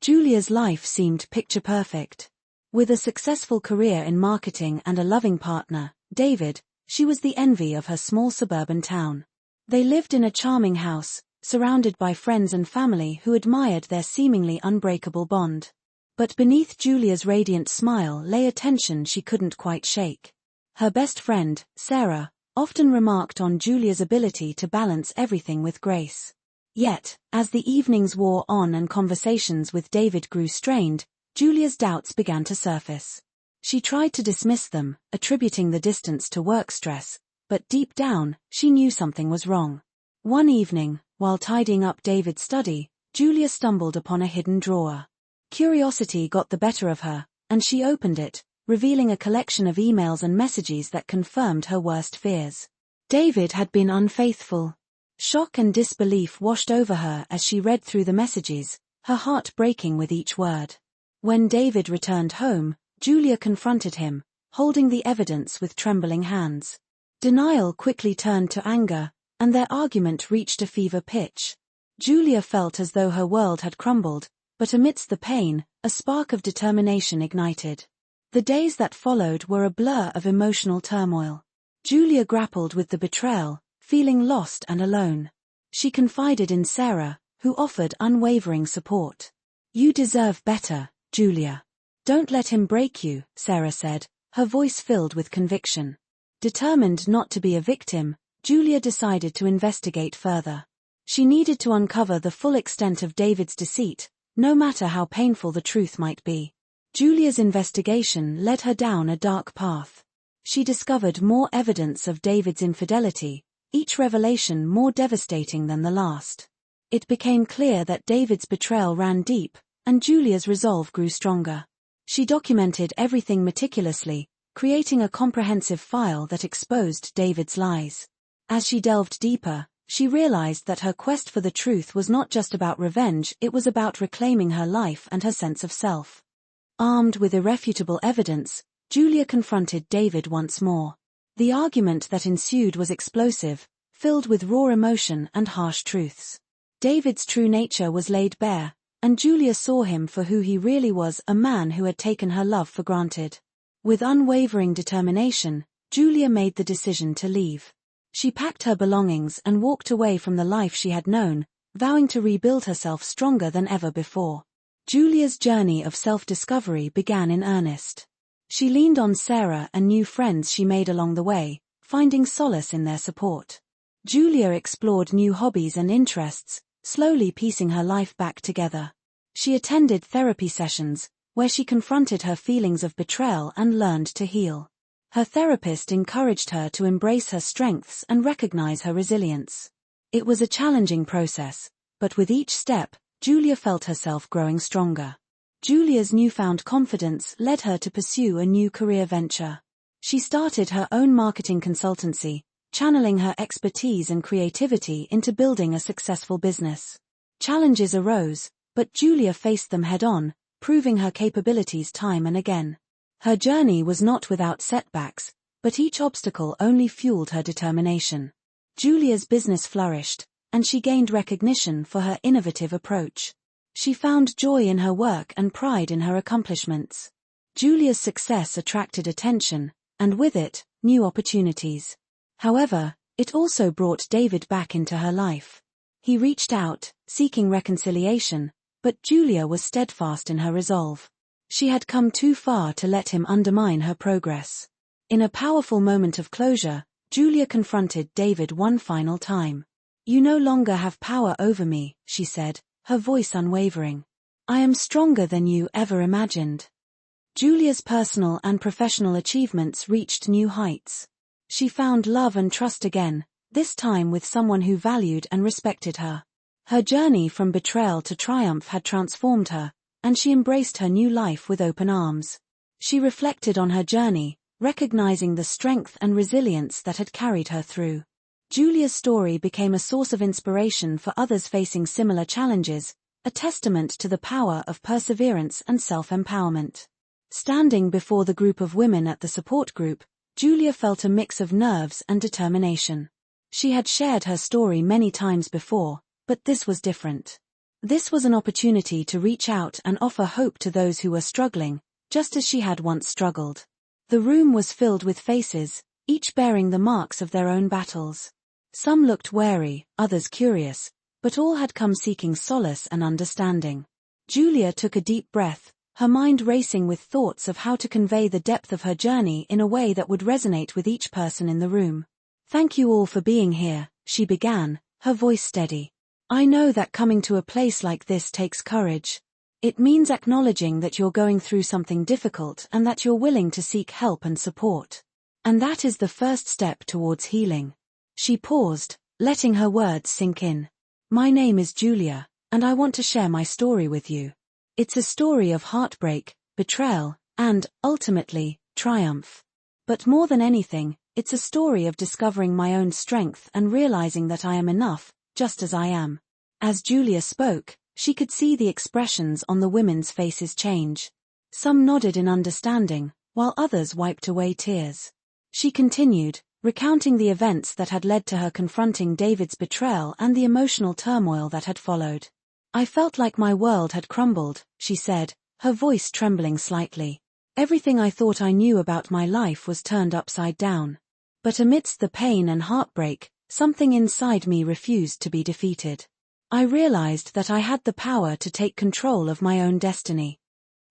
Julia's life seemed picture-perfect. With a successful career in marketing and a loving partner, David, she was the envy of her small suburban town. They lived in a charming house, surrounded by friends and family who admired their seemingly unbreakable bond. But beneath Julia's radiant smile lay a tension she couldn't quite shake. Her best friend, Sarah, often remarked on Julia's ability to balance everything with grace. Yet, as the evenings wore on and conversations with David grew strained, Julia's doubts began to surface. She tried to dismiss them, attributing the distance to work stress, but deep down, she knew something was wrong. One evening, while tidying up David's study, Julia stumbled upon a hidden drawer. Curiosity got the better of her, and she opened it, revealing a collection of emails and messages that confirmed her worst fears. David had been unfaithful. Shock and disbelief washed over her as she read through the messages, her heart breaking with each word. When David returned home, Julia confronted him, holding the evidence with trembling hands. Denial quickly turned to anger, and their argument reached a fever pitch. Julia felt as though her world had crumbled, but amidst the pain, a spark of determination ignited. The days that followed were a blur of emotional turmoil. Julia grappled with the betrayal, feeling lost and alone. She confided in Sarah, who offered unwavering support. "You deserve better, Julia. Don't let him break you," Sarah said, her voice filled with conviction. Determined not to be a victim, Julia decided to investigate further. She needed to uncover the full extent of David's deceit, no matter how painful the truth might be. Julia's investigation led her down a dark path. She discovered more evidence of David's infidelity, each revelation more devastating than the last. It became clear that David's betrayal ran deep, and Julia's resolve grew stronger. She documented everything meticulously, creating a comprehensive file that exposed David's lies. As she delved deeper, she realized that her quest for the truth was not just about revenge, it was about reclaiming her life and her sense of self. Armed with irrefutable evidence, Julia confronted David once more. The argument that ensued was explosive, filled with raw emotion and harsh truths. David's true nature was laid bare, and Julia saw him for who he really was, a man who had taken her love for granted. With unwavering determination, Julia made the decision to leave. She packed her belongings and walked away from the life she had known, vowing to rebuild herself stronger than ever before. Julia's journey of self-discovery began in earnest. She leaned on Sarah and new friends she made along the way, finding solace in their support. Julia explored new hobbies and interests, slowly piecing her life back together. She attended therapy sessions, where she confronted her feelings of betrayal and learned to heal. Her therapist encouraged her to embrace her strengths and recognize her resilience. It was a challenging process, but with each step, Julia felt herself growing stronger. Julia's newfound confidence led her to pursue a new career venture. She started her own marketing consultancy, channeling her expertise and creativity into building a successful business. Challenges arose, but Julia faced them head-on, proving her capabilities time and again. Her journey was not without setbacks, but each obstacle only fueled her determination. Julia's business flourished, and she gained recognition for her innovative approach. She found joy in her work and pride in her accomplishments. Julia's success attracted attention, and with it, new opportunities. However, it also brought David back into her life. He reached out, seeking reconciliation, but Julia was steadfast in her resolve. She had come too far to let him undermine her progress. In a powerful moment of closure, Julia confronted David one final time. "You no longer have power over me," she said, her voice unwavering. "I am stronger than you ever imagined." Julia's personal and professional achievements reached new heights. She found love and trust again, this time with someone who valued and respected her. Her journey from betrayal to triumph had transformed her, and she embraced her new life with open arms. She reflected on her journey, recognizing the strength and resilience that had carried her through. Julia's story became a source of inspiration for others facing similar challenges, a testament to the power of perseverance and self-empowerment. Standing before the group of women at the support group, Julia felt a mix of nerves and determination. She had shared her story many times before, but this was different. This was an opportunity to reach out and offer hope to those who were struggling, just as she had once struggled. The room was filled with faces, each bearing the marks of their own battles. Some looked wary, others curious, but all had come seeking solace and understanding. Julia took a deep breath, her mind racing with thoughts of how to convey the depth of her journey in a way that would resonate with each person in the room. "Thank you all for being here," she began, her voice steady. "I know that coming to a place like this takes courage. It means acknowledging that you're going through something difficult and that you're willing to seek help and support. And that is the first step towards healing." She paused, letting her words sink in. "My name is Julia, and I want to share my story with you. It's a story of heartbreak, betrayal, and, ultimately, triumph. But more than anything, it's a story of discovering my own strength and realizing that I am enough, just as I am." As Julia spoke, she could see the expressions on the women's faces change. Some nodded in understanding, while others wiped away tears. She continued, recounting the events that had led to her confronting David's betrayal and the emotional turmoil that had followed. "I felt like my world had crumbled," she said, her voice trembling slightly. "Everything I thought I knew about my life was turned upside down. But amidst the pain and heartbreak, something inside me refused to be defeated. I realized that I had the power to take control of my own destiny."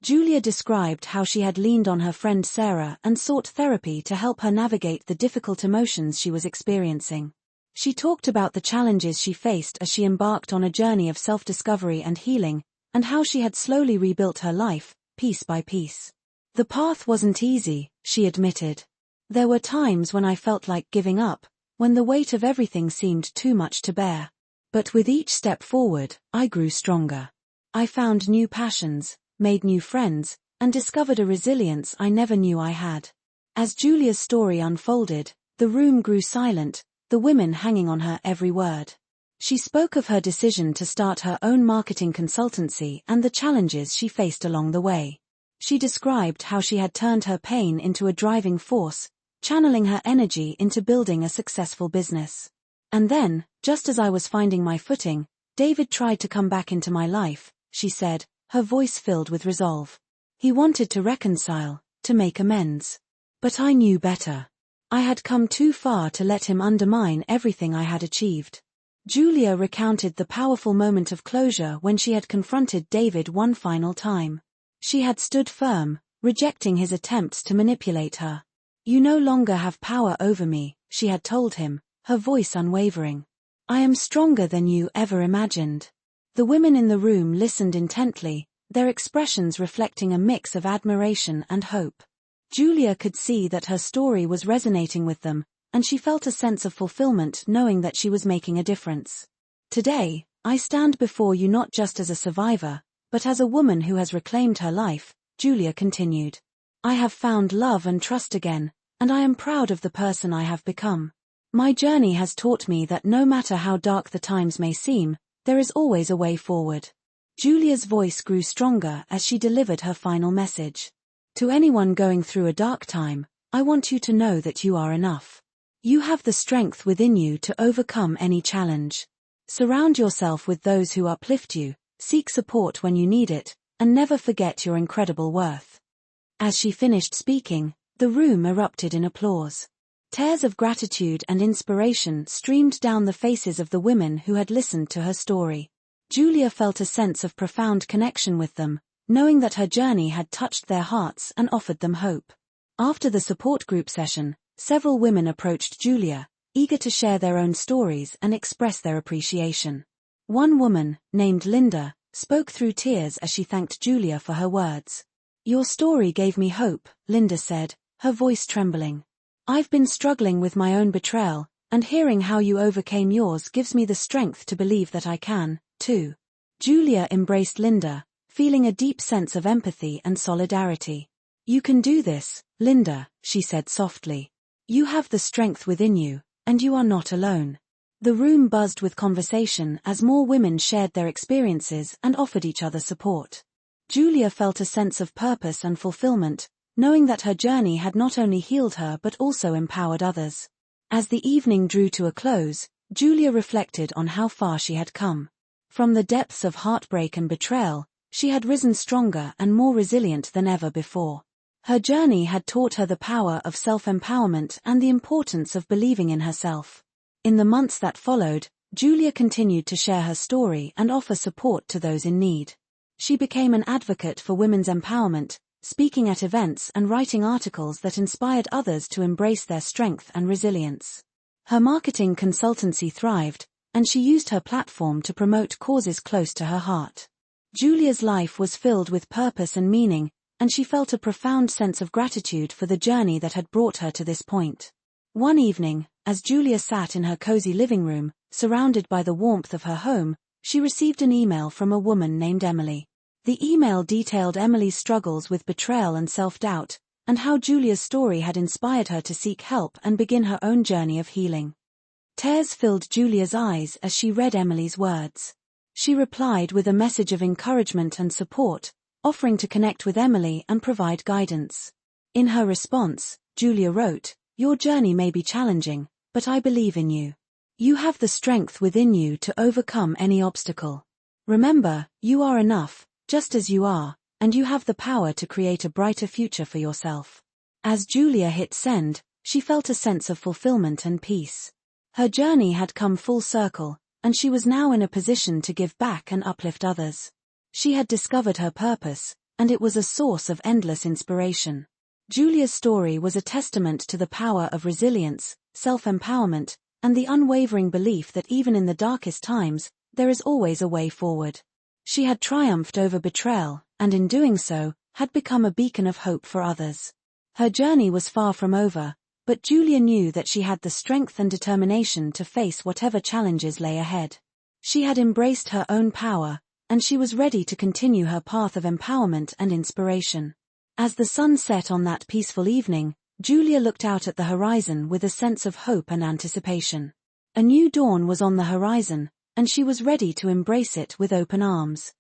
Julia described how she had leaned on her friend Sarah and sought therapy to help her navigate the difficult emotions she was experiencing. She talked about the challenges she faced as she embarked on a journey of self-discovery and healing, and how she had slowly rebuilt her life, piece by piece. "The path wasn't easy," she admitted. "There were times when I felt like giving up, when the weight of everything seemed too much to bear. But with each step forward, I grew stronger. I found new passions, made new friends, and discovered a resilience I never knew I had." As Julia's story unfolded, the room grew silent, the women hanging on her every word. She spoke of her decision to start her own marketing consultancy and the challenges she faced along the way. She described how she had turned her pain into a driving force, channeling her energy into building a successful business. "And then, just as I was finding my footing, David tried to come back into my life," she said, her voice filled with resolve. "He wanted to reconcile, to make amends. But I knew better. I had come too far to let him undermine everything I had achieved." Julia recounted the powerful moment of closure when she had confronted David one final time. She had stood firm, rejecting his attempts to manipulate her. "You no longer have power over me," she had told him, her voice unwavering. "I am stronger than you ever imagined." The women in the room listened intently, their expressions reflecting a mix of admiration and hope. Julia could see that her story was resonating with them, and she felt a sense of fulfillment knowing that she was making a difference. "Today, I stand before you not just as a survivor, but as a woman who has reclaimed her life," Julia continued. "I have found love and trust again, and I am proud of the person I have become. My journey has taught me that no matter how dark the times may seem, there is always a way forward." Julia's voice grew stronger as she delivered her final message. "To anyone going through a dark time, I want you to know that you are enough. You have the strength within you to overcome any challenge. Surround yourself with those who uplift you, seek support when you need it, and never forget your incredible worth." As she finished speaking, the room erupted in applause. Tears of gratitude and inspiration streamed down the faces of the women who had listened to her story. Julia felt a sense of profound connection with them, knowing that her journey had touched their hearts and offered them hope. After the support group session, several women approached Julia, eager to share their own stories and express their appreciation. One woman, named Linda, spoke through tears as she thanked Julia for her words. "Your story gave me hope," Linda said, her voice trembling. "I've been struggling with my own betrayal, and hearing how you overcame yours gives me the strength to believe that I can, too." Julia embraced Linda, feeling a deep sense of empathy and solidarity. "You can do this, Linda," she said softly. "You have the strength within you, and you are not alone." The room buzzed with conversation as more women shared their experiences and offered each other support. Julia felt a sense of purpose and fulfillment, knowing that her journey had not only healed her but also empowered others. As the evening drew to a close, Julia reflected on how far she had come. From the depths of heartbreak and betrayal, she had risen stronger and more resilient than ever before. Her journey had taught her the power of self-empowerment and the importance of believing in herself. In the months that followed, Julia continued to share her story and offer support to those in need. She became an advocate for women's empowerment, speaking at events and writing articles that inspired others to embrace their strength and resilience. Her marketing consultancy thrived, and she used her platform to promote causes close to her heart. Julia's life was filled with purpose and meaning, and she felt a profound sense of gratitude for the journey that had brought her to this point. One evening, as Julia sat in her cozy living room, surrounded by the warmth of her home, she received an email from a woman named Emily. The email detailed Emily's struggles with betrayal and self-doubt, and how Julia's story had inspired her to seek help and begin her own journey of healing. Tears filled Julia's eyes as she read Emily's words. She replied with a message of encouragement and support, offering to connect with Emily and provide guidance. In her response, Julia wrote, "Your journey may be challenging, but I believe in you. You have the strength within you to overcome any obstacle. Remember, you are enough, just as you are, and you have the power to create a brighter future for yourself." As Julia hit send, she felt a sense of fulfillment and peace. Her journey had come full circle, and she was now in a position to give back and uplift others. She had discovered her purpose, and it was a source of endless inspiration. Julia's story was a testament to the power of resilience, self-empowerment, and the unwavering belief that even in the darkest times, there is always a way forward. She had triumphed over betrayal, and in doing so, had become a beacon of hope for others. Her journey was far from over, but Julia knew that she had the strength and determination to face whatever challenges lay ahead. She had embraced her own power, and she was ready to continue her path of empowerment and inspiration. As the sun set on that peaceful evening, Julia looked out at the horizon with a sense of hope and anticipation. A new dawn was on the horizon, and she was ready to embrace it with open arms.